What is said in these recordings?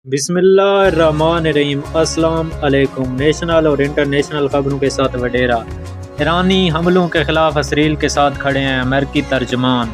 بسم اللہ الرحمن الرحیم۔ السلام علیکم۔ نیشنل اور انٹرنیشنل خبروں کے ساتھ وڈیرا۔ ایرانی حملوں کے خلاف اسرائیل کے ساتھ کھڑے ہیں امریکی ترجمان۔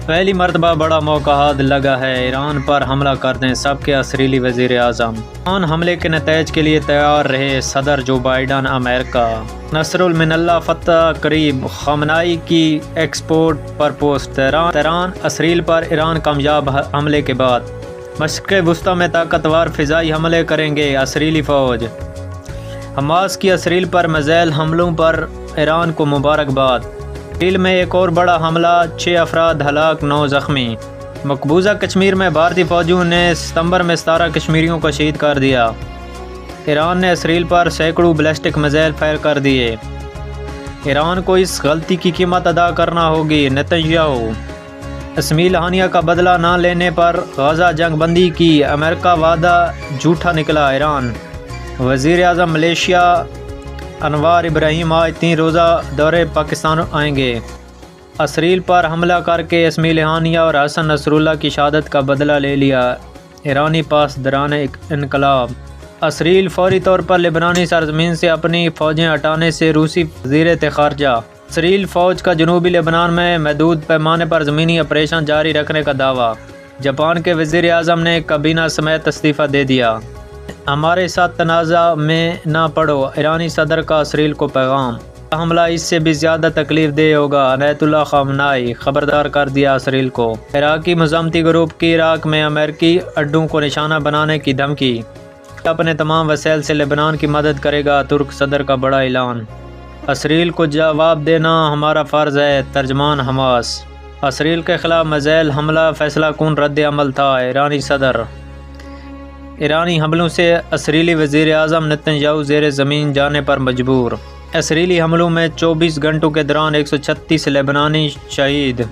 پہلی مرتبہ بڑا موقع ہاتھ لگا ہے، ایران پر حملہ کر دیں سب کے اسرائیلی وزیر اعظم۔ ایران حملے کے نتائج کے لیے تیار رہے صدر جو بائیڈن۔ امریکہ نصر من اللہ فتح قریب، خامنائی کی ایکسپورٹ پر پوسٹ۔ تہران اسرائیل پر ایران کامیاب حملے کے بعد مشرق وسطی میں طاقتور فضائی حملے کریں گے اسرائیلی فوج۔ حماس کی اسرائیل پر میزائل حملوں پر ایران کو مبارکباد۔ اسرائیل میں ایک اور بڑا حملہ، 6 افراد ہلاک، 9 زخمی۔ مقبوضہ کشمیر میں بھارتی فوجیوں نے ستمبر میں 17 کشمیریوں کو شہید کر دیا۔ ایران نے اسرائیل پر سینکڑوں بیلسٹک میزائل فائر کر دیے۔ ایران کو اس غلطی کی قیمت ادا کرنا ہوگی، نتن یاہو۔ اسماعیل ہانیہ کا بدلہ نہ لینے پر غزہ جنگ بندی کی امریکہ وعدہ جھوٹا نکلا۔ ایران وزیر اعظم ملیشیا انوار ابراہیم آج 3 روزہ دورے پاکستان آئیں گے۔ اسرائیل پر حملہ کر کے اسماعیل ہانیہ اور حسن نصر اللہ کی شہادت کا بدلہ لے لیا ایرانی پاسداران انقلاب۔ اسرائیل فوری طور پر لبنانی سرزمین سے اپنی فوجیں ہٹانے سے روسی وزیر خارجہ۔ اسرائیل فوج کا جنوبی لبنان میں محدود پیمانے پر زمینی آپریشن جاری رکھنے کا دعویٰ۔ جاپان کے وزیر اعظم نے کابینہ سمیت استعفیٰ دے دیا۔ ہمارے ساتھ تنازع میں نہ پڑو، ایرانی صدر کا اسرائیل کو پیغام۔ حملہ اس سے بھی زیادہ تکلیف دہ ہوگا، آیت اللہ خامنائی خبردار کر دیا اسرائیل کو۔ عراقی مزاحمتی گروپ کی عراق میں امریکی اڈوں کو نشانہ بنانے کی دھمکی۔ اپنے تمام وسائل سے لبنان کی مدد کرے گا، ترک صدر کا بڑا اعلان۔ اسرائیل کو جواب دینا ہمارا فرض ہے، ترجمان حماس۔ اسرائیل کے خلاف میزائل حملہ فیصلہ کن رد عمل تھا، ایرانی صدر۔ ایرانی حملوں سے اسرائیلی وزیر اعظم نتن یاہو زیر زمین جانے پر مجبور۔ اسرائیلی حملوں میں 24 گھنٹوں کے دوران 136 لبنانی شہید۔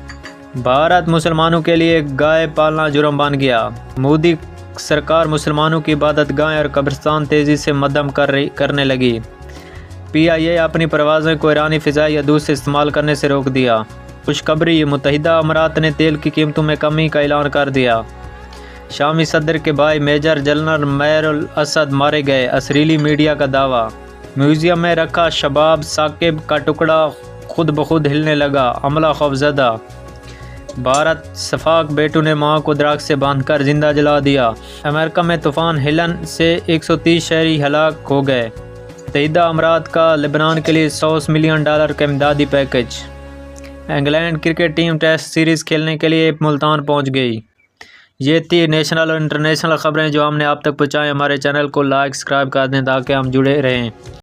بھارت مسلمانوں کے لیے گائے پالنا جرم بن گیا۔ مودی سرکار مسلمانوں کی عبادت گاہیں اور قبرستان تیزی سے مدھم کرنے لگی۔ PIA اپنی پروازیں کو ایرانی فضائی حدود سے استعمال کرنے سے روک دیا۔ خوشخبری، متحدہ امارات نے تیل کی قیمتوں میں کمی کا اعلان کر دیا۔ شامی صدر کے بھائی میجر جنرل ماہر الاسد مارے گئے، اسرائیلی میڈیا کا دعویٰ۔ میوزیم میں رکھا شباب ثاقب کا ٹکڑا خود بخود ہلنے لگا، عملہ خوفزدہ۔ بھارت سفاک بیٹوں نے ماں کو درخت سے باندھ کر زندہ جلا دیا۔ امریکہ میں طوفان ہیلن سے 130 شہری ہلاک ہو گئے۔ متحدہ امارات کا لبنان کے لیے $100 ملین کا امدادی package. England cricket team test series کھیلنے کے لیے ملتان پہنچ گئی۔ یہ تھی نیشنل اور انٹرنیشنل خبریں جو ہم نے آپ تک پہنچائیں۔ ہمارے چینل کو لائک، سبسکرائب کر دیں تاکہ ہم جڑے رہیں۔